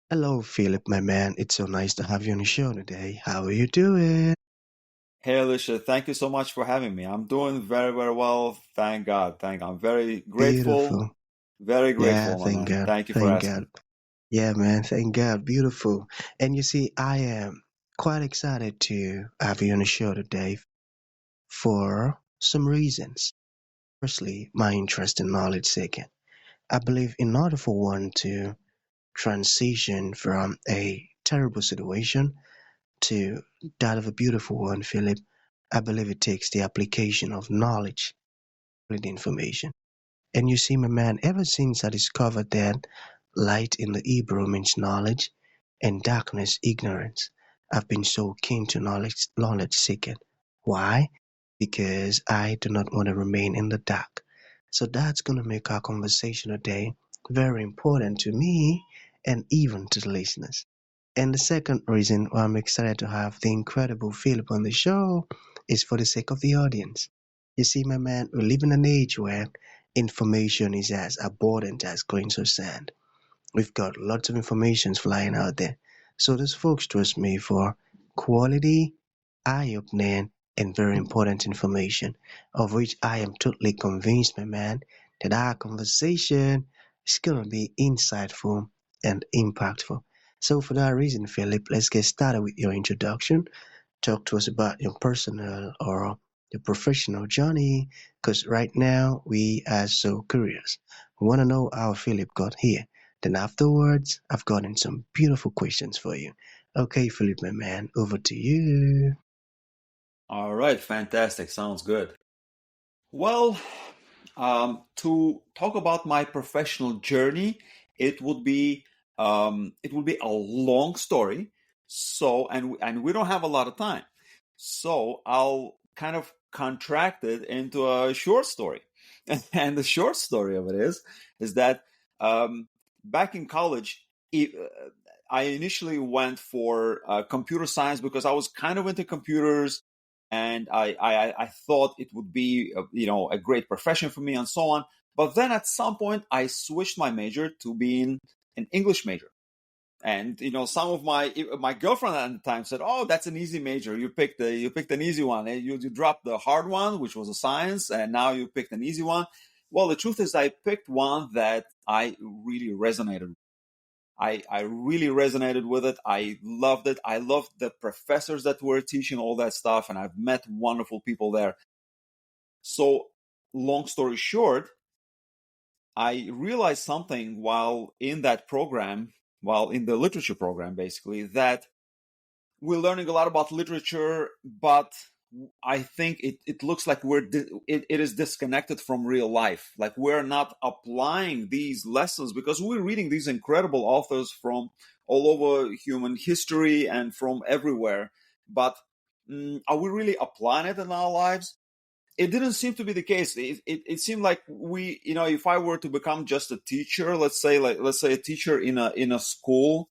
Hello, Philip, my man. It's so nice to have you on the show today. How are you doing? Hey, Elisha, thank you so much for having me. I'm doing very, very well. Thank God. Thank God. I'm very grateful. Beautiful. Very Yeah, grateful, my thank man. God. Thank you for Thank asking. God. Yeah, man. Thank God. Beautiful. And you see, I am quite excited to have you on the show today for some reasons. Firstly, my interest in knowledge seeking. I believe in order for one to transition from a terrible situation to that of a beautiful one, Philip, I believe it takes the application of knowledge, the information. And you see, my man, ever since I discovered that light in the Hebrew means knowledge and darkness ignorance, I've been so keen to knowledge seeking. Why? Because I do not want to remain in the dark. So that's going to make our conversation today very important to me and even to the listeners. And the second reason why I'm excited to have the incredible Philip on the show is for the sake of the audience. You see, my man, we live in an age where information is as abundant as grains of sand. We've got lots of informations flying out there. So those folks trust me for quality, eye-opening, and very important information, of which I am totally convinced, my man, that our conversation is going to be insightful and impactful. So for that reason, Philip, let's get started with your introduction. Talk to us about your personal or your professional journey, because right now we are so curious. We want to know how Philip got here. Then afterwards, I've gotten some beautiful questions for you. Okay, Philip, my man, over to you. All right, fantastic. Sounds good. Well, to talk about my professional journey, it would be a long story. So, and we don't have a lot of time. So I'll kind of contract it into a short story. And the short story of it is that um, back in college, I initially went for computer science because I was kind of into computers, and I thought it would be a great profession for me and so on. But then at some point, I switched my major to being an English major. And some of my girlfriend at the time said, "Oh, that's an easy major. You picked an easy one. You dropped the hard one, which was a science, and now you picked an easy one." Well, the truth is, I picked one that I really resonated. I really resonated with it. I loved it. I loved the professors that were teaching all that stuff, and I've met wonderful people there. So, long story short, I realized something while in that program, while in the literature program, basically, that we're learning a lot about literature, but I think it looks like it is disconnected from real life. Like we're not applying these lessons because we're reading these incredible authors from all over human history and from everywhere. But are we really applying it in our lives? It didn't seem to be the case. It seemed like if I were to become just a teacher, let's say a teacher in a school,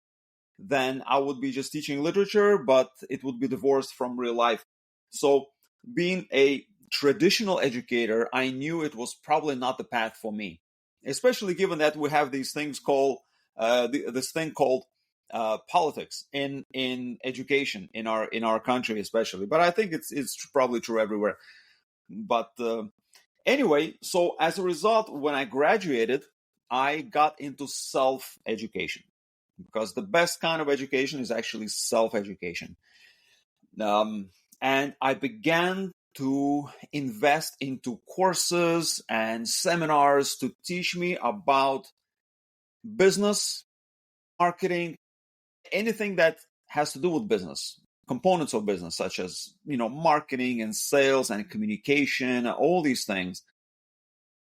then I would be just teaching literature, but it would be divorced from real life. So, being a traditional educator, I knew it was probably not the path for me, especially given that we have these things called this thing called politics in education in our country, especially. But I think it's probably true everywhere. But anyway, so as a result, when I graduated, I got into self education because the best kind of education is actually self education. Um, and I began to invest into courses and seminars to teach me about business, marketing, anything that has to do with business, components of business, such as, marketing and sales and communication, all these things.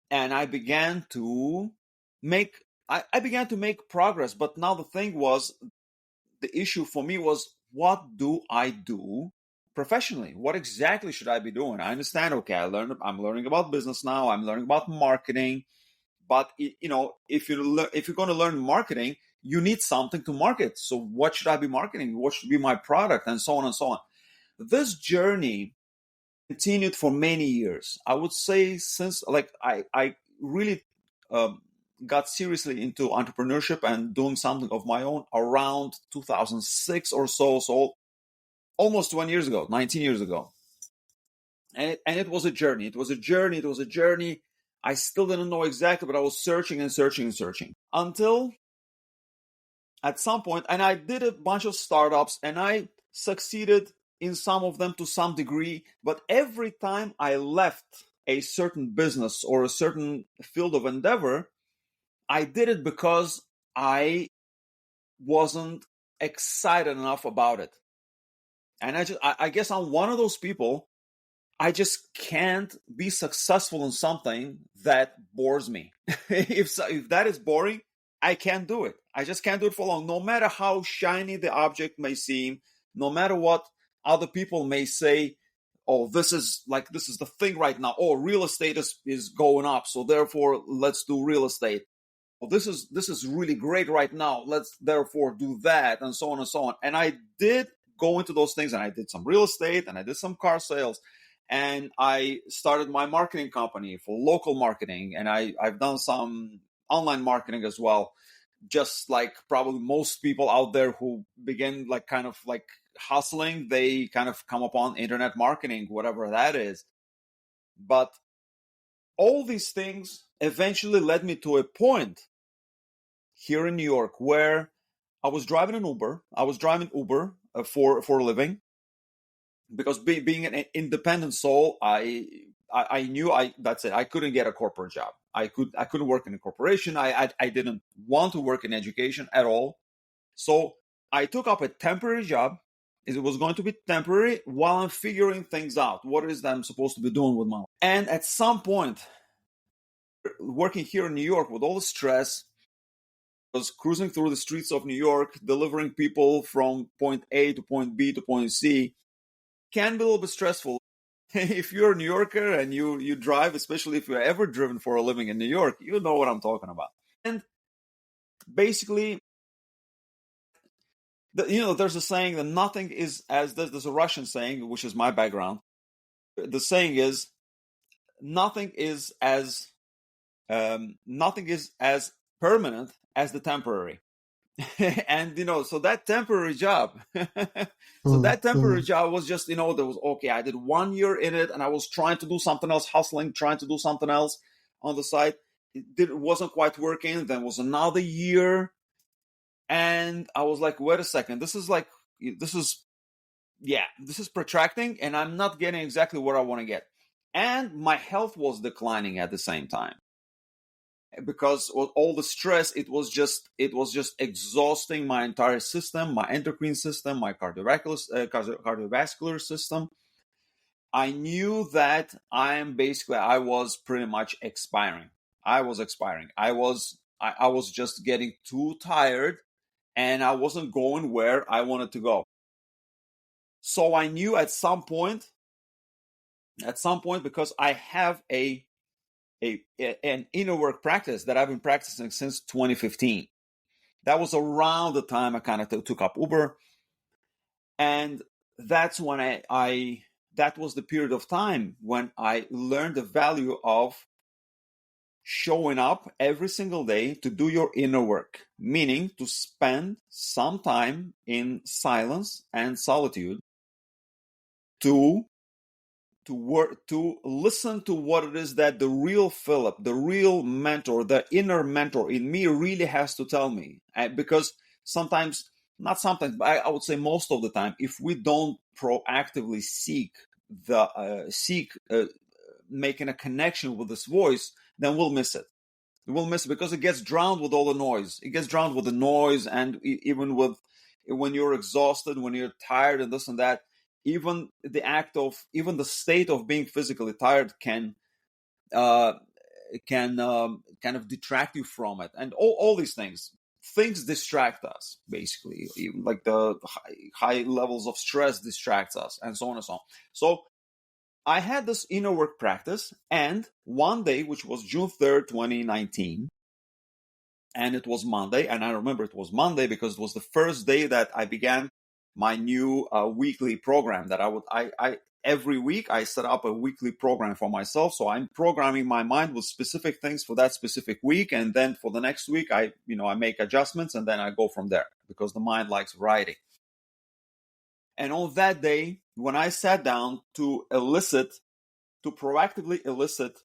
And make I began to make progress. But now the thing was, the issue for me was, what do I do professionally? What exactly should I be doing? I understand. Okay, I'm learning about business now. I'm learning about marketing. But if you're going to learn marketing, you need something to market. So what should I be marketing? What should be my product, and so on and so on. This journey continued for many years. I would say since, like, I really um, got seriously into entrepreneurship and doing something of my own around 2006 or so. So almost 20 years ago, 19 years ago. And it was a journey. It was a journey. It was a journey. I still didn't know exactly, but I was searching and searching and searching until at some point, and I did a bunch of startups and I succeeded in some of them to some degree. But every time I left a certain business or a certain field of endeavor, I did it because I wasn't excited enough about it. And I guess I'm one of those people. I just can't be successful in something that bores me. If that is boring, I can't do it. I just can't do it for long. No matter how shiny the object may seem, no matter what other people may say, oh, this is the thing right now. Oh, real estate is going up, so therefore let's do real estate. Oh, this is really great right now. Let's therefore do that, and so on and so on. And I did go into those things, and I did some real estate, and I did some car sales, and I started my marketing company for local marketing, and I've done some online marketing as well. Just like probably most people out there who begin like kind of like hustling, they kind of come upon internet marketing, whatever that is. But all these things eventually led me to a point here in New York where I was driving an Uber. I was driving Uber for a living because being an independent soul, I knew that's it. I couldn't get a corporate job. I couldn't work in a corporation. I didn't want to work in education at all. So I took up a temporary job. It was going to be temporary while I'm figuring things out. What it is that I'm supposed to be doing with my life. And at some point, working here in New York with all the stress, I was cruising through the streets of New York, delivering people from point A to point B to point C. Can be a little bit stressful. If you're a New Yorker and you drive, especially if you're ever driven for a living in New York, you know what I'm talking about. And basically, there's a saying that nothing is as there's a Russian saying, which is my background. The saying is nothing is as permanent as the temporary. And so that temporary job was just there was okay, I did 1 year in it and I was trying to do something else, hustling, trying to do something else on the side. It wasn't quite working. Then was another year and I was like, wait a second, this is protracting and I'm not getting exactly what I want to get. And my health was declining at the same time because all the stress, it was just exhausting my entire system, my endocrine system, my cardiovascular system. I knew that I was pretty much expiring. I was just getting too tired and I wasn't going where I wanted to go. So I knew at some point, because I have an inner work practice that I've been practicing since 2015. That was around the time I kind of took up Uber. And that's when that was the period of time when I learned the value of showing up every single day to do your inner work, meaning to spend some time in silence and solitude to listen to what it is that the real Philip, the real mentor, the inner mentor in me really has to tell me. Because sometimes, not sometimes, but I would say most of the time, if we don't proactively seek making a connection with this voice, then we'll miss it. We'll miss it because it gets drowned with all the noise. It gets drowned with the noise, and even when you're exhausted, when you're tired, and this and that. Even the state of being physically tired can kind of detract you from it, and all these things distract us. Basically, even like the high levels of stress distracts us, and so on and so on. So I had this inner work practice, and one day, which was June 3rd, 2019, and it was Monday, and I remember it was Monday because it was the first day that I began my new weekly program that every week I set up a weekly program for myself. So I'm programming my mind with specific things for that specific week. And then for the next week, I make adjustments, and then I go from there, because the mind likes variety. And on that day, when I sat down to proactively elicit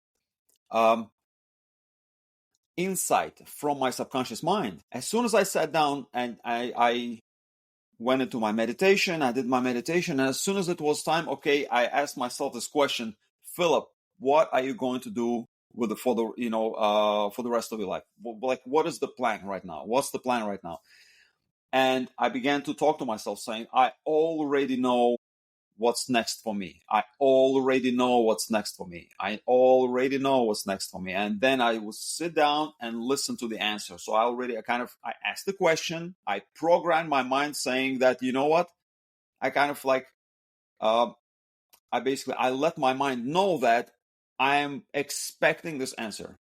insight from my subconscious mind, as soon as I sat down and I went into my meditation, I did my meditation, and as soon as it was time, okay, I asked myself this question: Philip, what are you going to do for the rest of your life? Like, what is the plan right now? What's the plan right now? And I began to talk to myself, saying, I already know what's next for me. I already know what's next for me. I already know what's next for me. And then I would sit down and listen to the answer. So I asked the question. I programmed my mind saying that, you know what? I let my mind know that I am expecting this answer.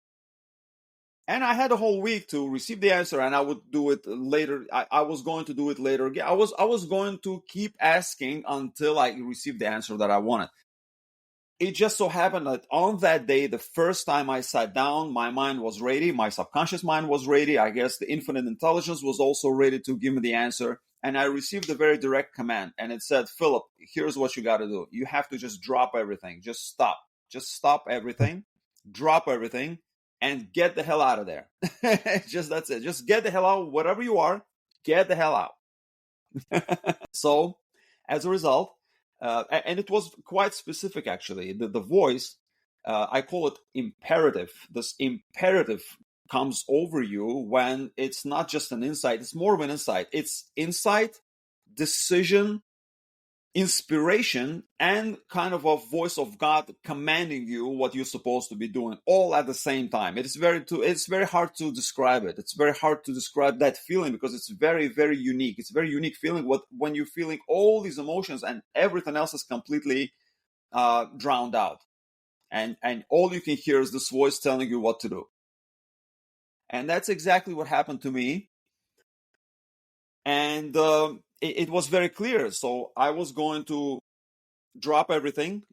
And I had a whole week to receive the answer, and I would do it later. I was going to do it later again. I was going to keep asking until I received the answer that I wanted. It just so happened that on that day, the first time I sat down, my mind was ready. My subconscious mind was ready. I guess the infinite intelligence was also ready to give me the answer. And I received a very direct command. And it said, Philip, here's what you got to do. You have to just drop everything. Just stop. Just stop everything. Drop everything. And get the hell out of there. That's it. Just get the hell out. Whatever you are, get the hell out. So, as a result, and it was quite specific, actually. The voice, I call it imperative. This imperative comes over you when it's not just an insight. It's more of an insight. It's insight, decision, inspiration, and kind of a voice of God commanding you what you're supposed to be doing, all at the same time. It's very hard to describe it. It's very hard to describe that feeling, because it's very, very unique. It's a very unique feeling when you're feeling all these emotions and everything else is completely drowned out. And all you can hear is this voice telling you what to do. And that's exactly what happened to me. And it was very clear. So I was going to drop everything,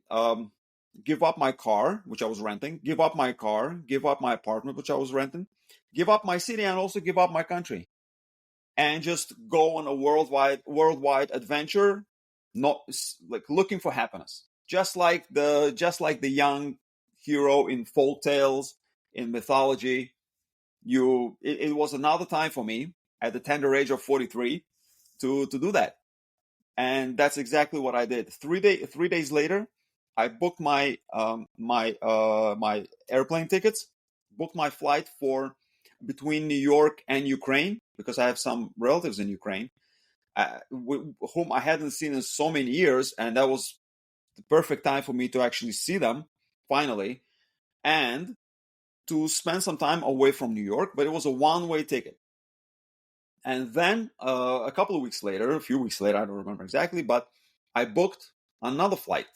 give up my car, which I was renting, give up my car, give up my apartment, which I was renting, give up my city, and also give up my country, and just go on a worldwide adventure, not like looking for happiness, just like the young hero in folk tales, in mythology. It was another time for me at the tender age of 43 to do that. And that's exactly what I did. 3 days later, I booked my airplane tickets, booked my flight for between New York and Ukraine, because I have some relatives in Ukraine, whom I hadn't seen in so many years, and that was the perfect time for me to actually see them finally, and to spend some time away from New York. But it was a one-way ticket. And then a few weeks later, I don't remember exactly, but I booked another flight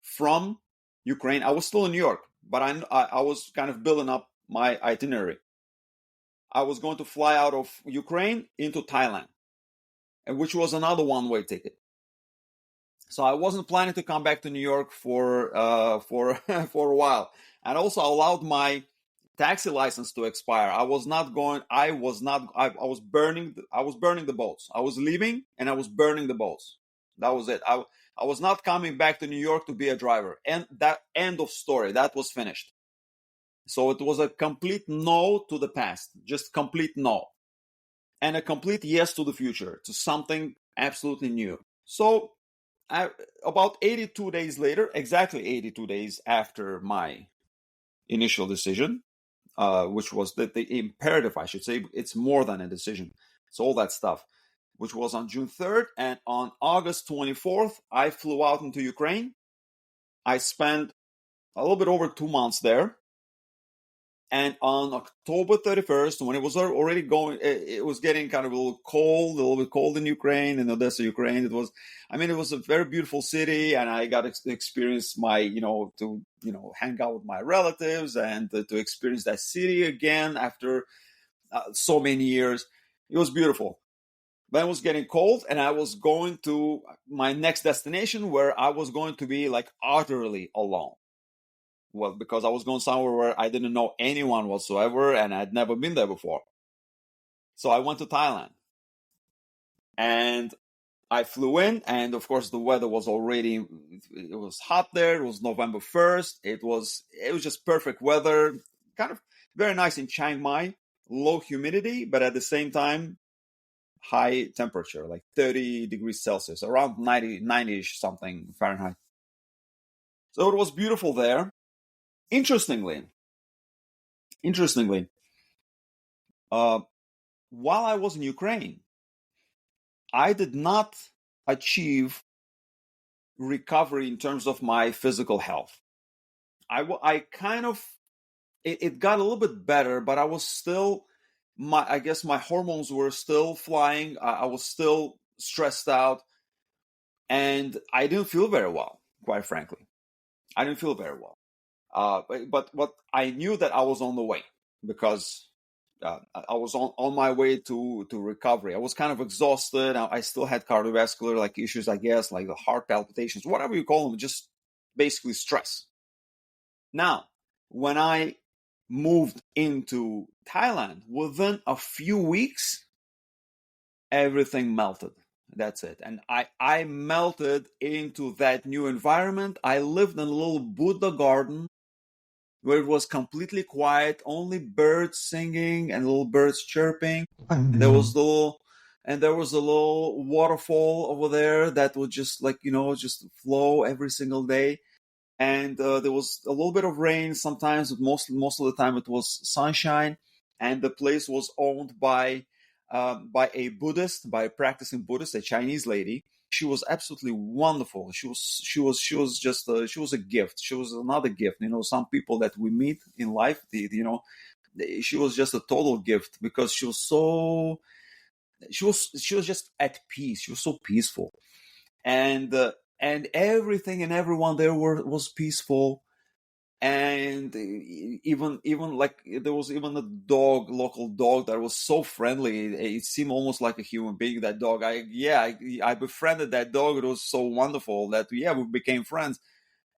from Ukraine. I was still in New York, but I was kind of building up my itinerary. I was going to fly out of Ukraine into Thailand, and which was another one-way ticket. So I wasn't planning to come back to New York for for a while. And also allowed my taxi license to expire. I was burning the boats. I was leaving and I was burning the boats. That was it. I was not coming back to New York to be a driver. And that end of story, that was finished. So it was a complete no to the past, just complete no. And a complete yes to the future, to something absolutely new. So about 82 days later, exactly 82 days after my initial decision, which was the imperative, I should say. It's more than a decision. It's all that stuff, which was on June 3rd. And on August 24th, I flew out into Ukraine. I spent a little bit over 2 months there. And on October 31st, when it was already going, it was getting kind of a little bit cold in Ukraine, in Odessa, Ukraine. It was a very beautiful city, and I got to experience hang out with my relatives and to experience that city again after so many years. It was beautiful. Then it was getting cold, and I was going to my next destination where I was going to be like utterly alone. Well, because I was going somewhere where I didn't know anyone whatsoever, and I'd never been there before. So I went to Thailand, and I flew in, and of course the weather was already, it was hot there. It was November 1st. It was just perfect weather, kind of very nice in Chiang Mai, low humidity, but at the same time, high temperature, like 30 degrees Celsius, around 90-ish something Fahrenheit. So it was beautiful there. Interestingly, while I was in Ukraine, I did not achieve recovery in terms of my physical health. I kind of, it got a little bit better, but I was still, I guess my hormones were still flying. I was still stressed out, and I didn't feel very well, quite frankly. I didn't feel very well. But I knew that I was on the way, because I was on my way to recovery. I was kind of exhausted. I still had cardiovascular like issues, I guess, like the heart palpitations, whatever you call them, just basically stress. Now, when I moved into Thailand, within a few weeks, everything melted. That's it. And I melted into that new environment. I lived in a little Buddha garden where it was completely quiet, only birds singing and little birds chirping. And there was a little waterfall over there that would just just flow every single day. And there was a little bit of rain sometimes, but most of the time it was sunshine. And the place was owned by a Buddhist, by a practicing Buddhist, a Chinese lady. She was absolutely wonderful. She was just she was a gift. She was another gift. Some people that we meet in life, she was just a total gift, because she was just at peace. She was so peaceful, and everything and everyone there was peaceful. And even like there was even a local dog that was so friendly. It seemed almost like a human being, that dog. I befriended that dog. It was so wonderful that we became friends.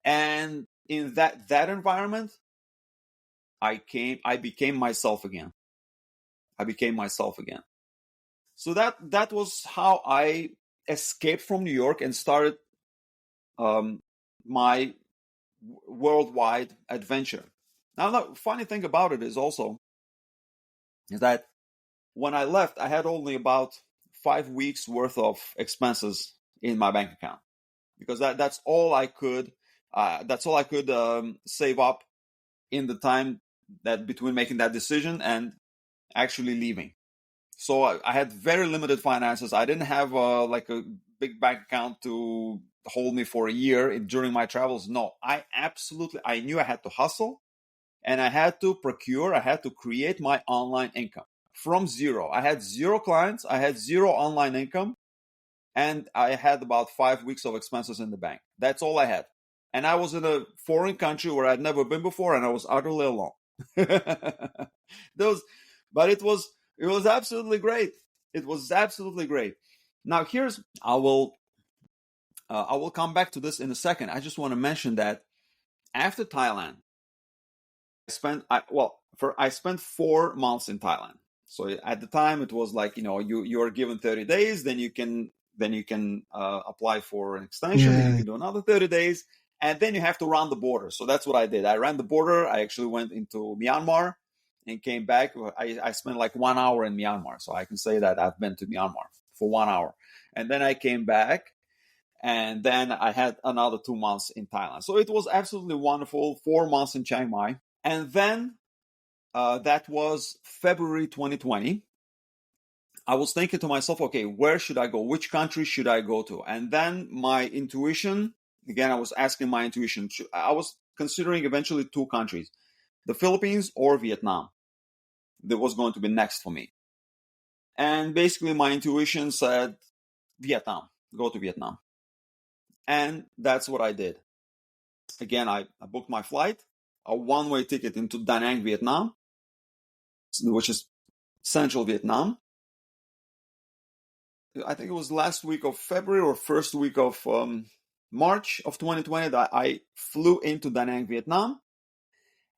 And in that environment, I became myself again. So that was how I escaped from New York and started my worldwide adventure. Now, the funny thing about it is that when I left, I had only about 5 weeks worth of expenses in my bank account, because that's all I could save up in the time that between making that decision and actually leaving. So I had very limited finances. I didn't have like a big bank account to hold me for a year during my travels. No, I knew I had to hustle, and I had to create my online income from zero. I had 0 clients. I had 0 online income, and I had about 5 weeks of expenses in the bank. That's all I had. And I was in a foreign country where I'd never been before, and I was utterly alone. But it was absolutely great. It was absolutely great. Now I will come back to this in a second. I just want to mention that after Thailand, I spent 4 months in Thailand. So at the time it was like, you are given 30 days, then you can apply for an extension, then you can do another 30 days, and then you have to run the border. So that's what I did. I ran the border. I actually went into Myanmar and came back. I spent like 1 hour in Myanmar. So I can say that I've been to Myanmar for 1 hour. And then I came back, and then I had another 2 months in Thailand. So it was absolutely wonderful. 4 months in Chiang Mai. And then that was February 2020. I was thinking to myself, okay, where should I go? Which country should I go to? And then my intuition, again, I was asking my intuition. I was considering eventually 2 countries, the Philippines or Vietnam. That was going to be next for me. And basically my intuition said, Vietnam, go to Vietnam. And that's what I did. Again, I booked my flight, a one-way ticket into Da Nang, Vietnam, which is central Vietnam. I think it was last week of February or first week of March of 2020 that I flew into Da Nang, Vietnam.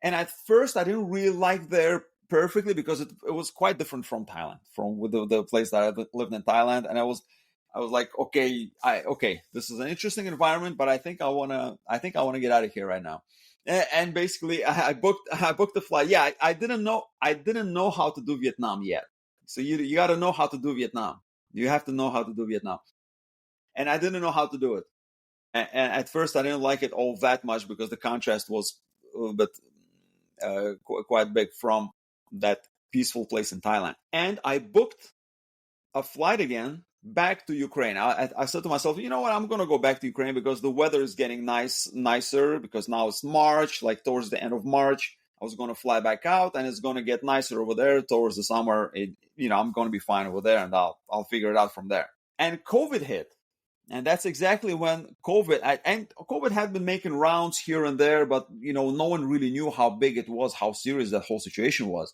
And at first, I didn't really like there perfectly because it was quite different from Thailand, from the place that I lived in Thailand. And I was like, okay, this is an interesting environment, but I think I wanna get out of here right now. And basically, I booked the flight. Yeah, I didn't know how to do Vietnam yet. So you got to know how to do Vietnam. You have to know how to do Vietnam, and I didn't know how to do it. And at first, I didn't like it all that much because the contrast was a little bit quite big from that peaceful place in Thailand. And I booked a flight again back to Ukraine. I said to myself, you know what, I'm going to go back to Ukraine because the weather is getting nicer because now it's March, like towards the end of March. I was going to fly back out and it's going to get nicer over there towards the summer. I'm going to be fine over there and I'll figure it out from there. And COVID hit. And that's exactly when COVID had been making rounds here and there, but no one really knew how big it was, how serious that whole situation was.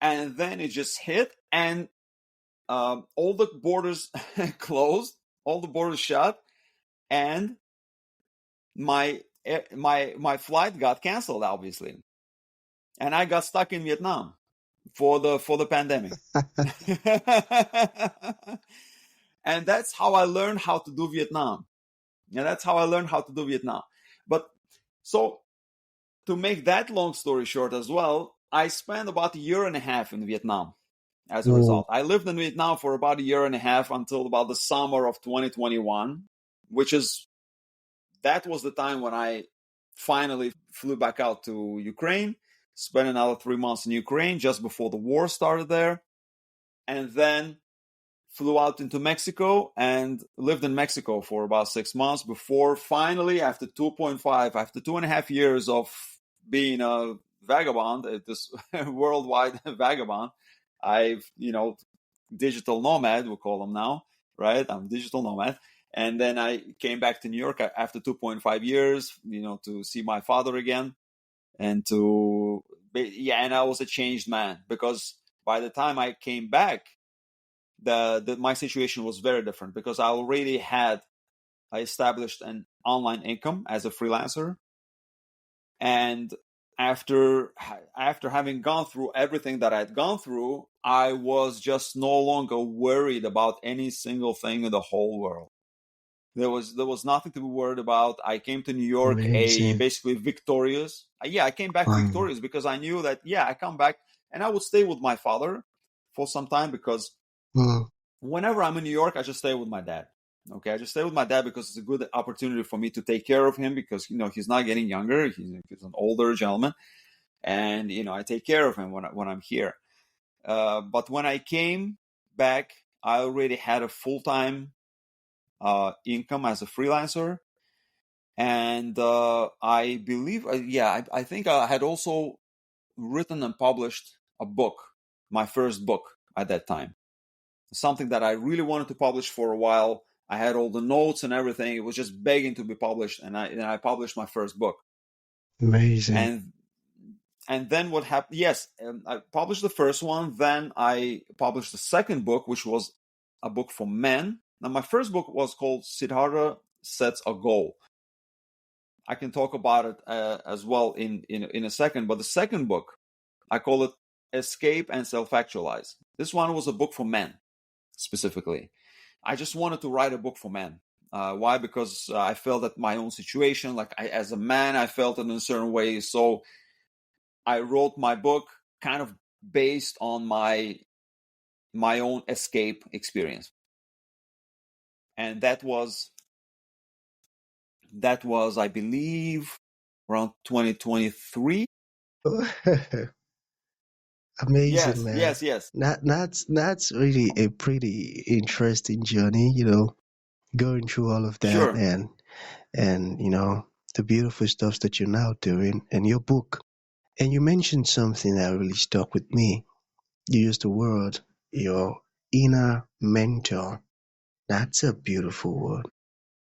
And then it just hit, and all the borders closed, all the borders shut, and my flight got canceled, obviously, and I got stuck in Vietnam for the pandemic. And that's how I learned how to do Vietnam. Yeah, that's how I learned how to do Vietnam. But so to make that long story short as well, I spent about a year and a half in Vietnam as a result. I lived in Vietnam for about a year and a half until about the summer of 2021, that was the time when I finally flew back out to Ukraine, spent another 3 months in Ukraine just before the war started there, and then flew out into Mexico and lived in Mexico for about 6 months before finally, after 2.5 years of being a vagabond, this worldwide vagabond, I've, digital nomad, we call them now, right? I'm a digital nomad. And then I came back to New York after 2.5 years, to see my father again and and I was a changed man because by the time I came back, my situation was very different because I established an online income as a freelancer. And after having gone through everything that I'd gone through, I was just no longer worried about any single thing in the whole world. There was nothing to be worried about. I came to New York basically victorious. I came back victorious because I knew that, I come back and I would stay with my father for some time because whenever I'm in New York, I just stay with my dad. Okay, I just stay with my dad because it's a good opportunity for me to take care of him because, he's not getting younger. He's an older gentleman. And, I take care of him when I'm here. But when I came back, I already had a full-time income as a freelancer. And I believe, I think I had also written and published a book, my first book at that time. Something that I really wanted to publish for a while. I had all the notes and everything. It was just begging to be published, and I published my first book. Amazing. And then what happened? Yes, I published the first one. Then I published the second book, which was a book for men. Now, my first book was called Siddhartha Sets a Goal. I can talk about it as well in a second. But the second book, I call it Escape and Self-Actualize. This one was a book for men, specifically. I just wanted to write a book for men. Why? Because I felt that my own situation, as a man, I felt it in a certain way. So I wrote my book kind of based on my own escape experience. And that was, I believe, around 2023. Amazing, man. Yes. That's really a pretty interesting journey, going through all of that Sure. and the beautiful stuff that you're now doing and your book. And you mentioned something that really stuck with me. You used the word your inner mentor. That's a beautiful word.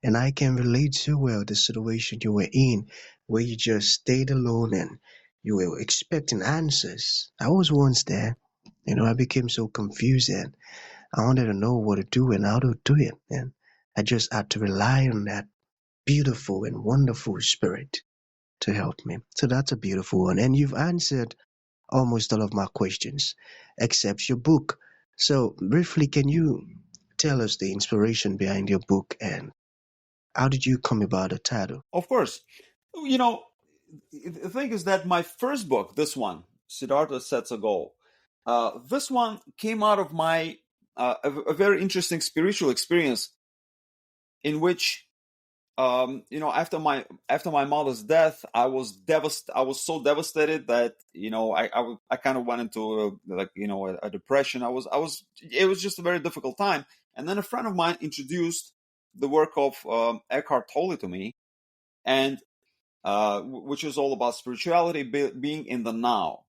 And I can relate so well the situation you were in where you just stayed alone and you were expecting answers. I was once there. I became so confused and I wanted to know what to do and how to do it. And I just had to rely on that beautiful and wonderful spirit to help me. So that's a beautiful one. And you've answered almost all of my questions, except your book. So briefly, can you tell us the inspiration behind your book and how did you come about the title? Of course. You know, the thing is that my first book, this one, Siddhartha Sets a Goal, this one came out of my a very interesting spiritual experience in which after my mother's death, I was I was so devastated that I kind of went into a depression. It was just a very difficult time. And then a friend of mine introduced the work of Eckhart Tolle to me, and which is all about spirituality, being in the now.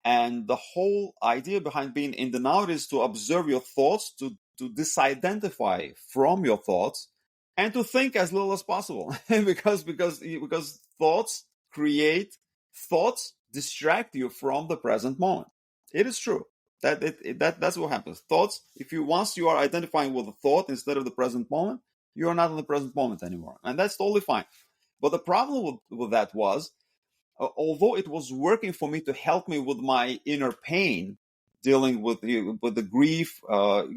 And the whole idea behind being in the now is to observe your thoughts, to disidentify from your thoughts, and to think as little as possible. because thoughts distract you from the present moment. It is true that's what happens. Thoughts, once you are identifying with a thought instead of the present moment, you are not in the present moment anymore, and that's totally fine. But the problem with that was, although it was working for me to help me with my inner pain, dealing with the grief,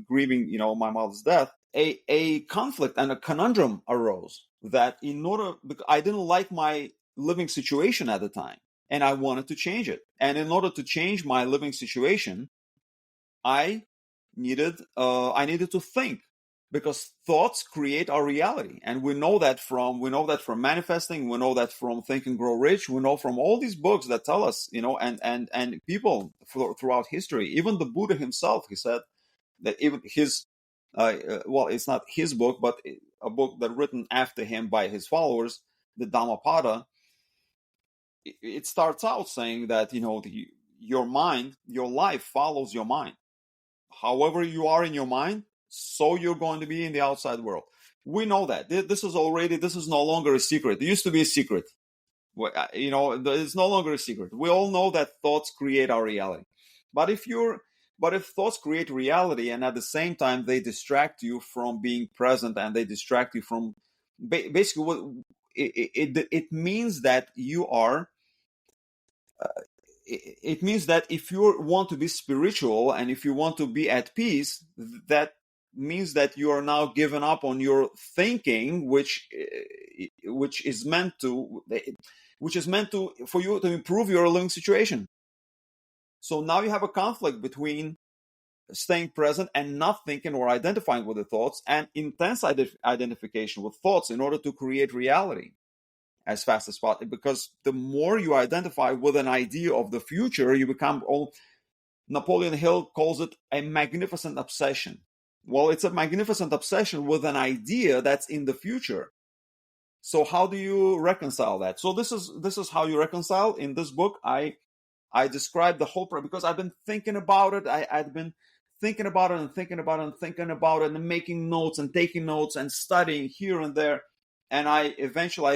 grieving, my mother's death, a conflict and a conundrum arose that because I didn't like my living situation at the time, and I wanted to change it. And in order to change my living situation, I needed to think, because thoughts create our reality, and we know that from manifesting, we know that from Think and Grow Rich, we know from all these books that tell us, and people throughout history, even the Buddha himself, he said that even his it's not his book, but a book that written after him by his followers, the Dhammapada, it starts out saying that your mind, your life follows your mind. However you are in your mind, so you're going to be in the outside world. We know that. This is no longer a secret. It used to be a secret. It's no longer a secret. We all know that thoughts create our reality. But if thoughts create reality, and at the same time they distract you from being present, and they distract you from basically what it means that you are it means that if you want to be spiritual and if you want to be at peace, that means that you are now given up on your thinking, which is meant to for you to improve your living situation. So now you have a conflict between staying present and not thinking or identifying with the thoughts, and intense identification with thoughts in order to create reality as fast as possible. Because the more you identify with an idea of the future, you become Napoleon Hill calls it a magnificent obsession. Well, it's a magnificent obsession with an idea that's in the future. So how do you reconcile that? So this is how you reconcile. In this book, I describe the whole problem, because I've been thinking about it. I'd been thinking about it and thinking about it and thinking about it and making notes and taking notes and studying here and there. And I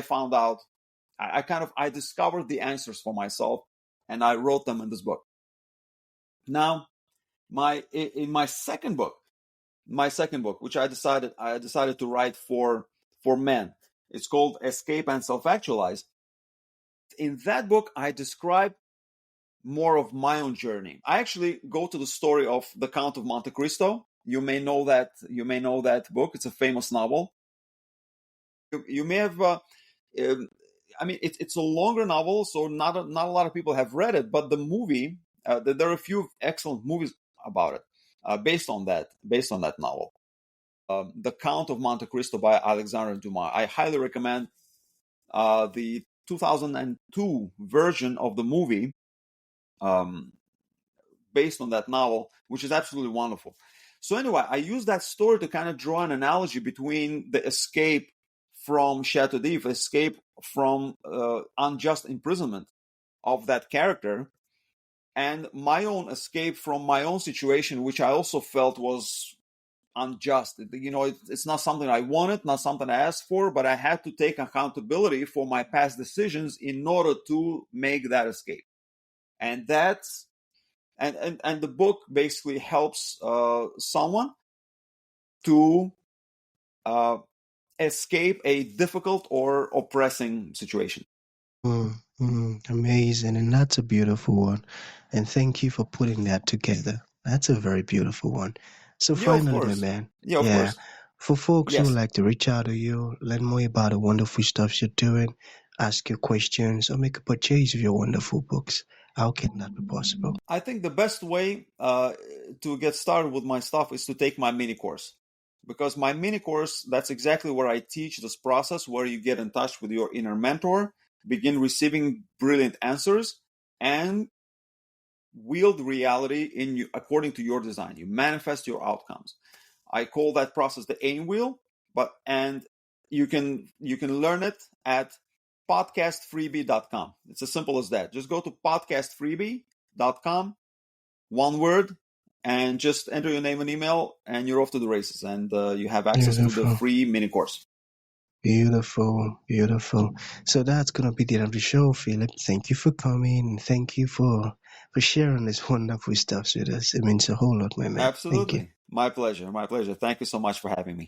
found out, I discovered the answers for myself, and I wrote them in this book. Now, in my second book, which I decided to write for men, it's called Escape and Self-Actualize. In that book, I describe more of my own journey. I actually go to the story of the Count of Monte Cristo. You may know that book. It's a famous novel. You may have. It's a longer novel, so not a lot of people have read it. But the movie, there are a few excellent movies about it, based on that novel. The Count of Monte Cristo by Alexandre Dumas. I highly recommend the 2002 version of the movie, based on that novel, which is absolutely wonderful. So anyway, I use that story to kind of draw an analogy between the escape from Chateau d'If, escape from unjust imprisonment of that character, and my own escape from my own situation, which I also felt was unjust. It's not something I wanted, not something I asked for, but I had to take accountability for my past decisions in order to make that escape. And and the book basically helps someone to uh, escape a difficult or oppressing situation. Amazing. And that's a beautiful one. And thank you for putting that together. That's a very beautiful one. So Yeah, of finally, my course. man, Yeah, of yeah, course. for folks who would Yes. like to reach out to you, learn more about the wonderful stuff you're doing, ask you questions, or make a purchase of your wonderful books, how can that be possible? I think the best way to get started with my stuff is to take my mini course. Because my mini course, that's exactly where I teach this process where you get in touch with your inner mentor, begin receiving brilliant answers, and wield reality in you according to your design. You manifest your outcomes. I call that process the aim wheel, and you can learn it at podcastfreebie.com. It's as simple as that. Just go to podcastfreebie.com, one word, and just enter your name and email, and you're off to the races. And you have access to the Beautiful. free mini course. Beautiful, beautiful. So that's gonna be the end of the show, Philip. Thank you for coming and thank you for sharing this wonderful stuff with us. It means a whole lot, my man. Thank you. Absolutely. My pleasure. My pleasure. Thank you so much for having me.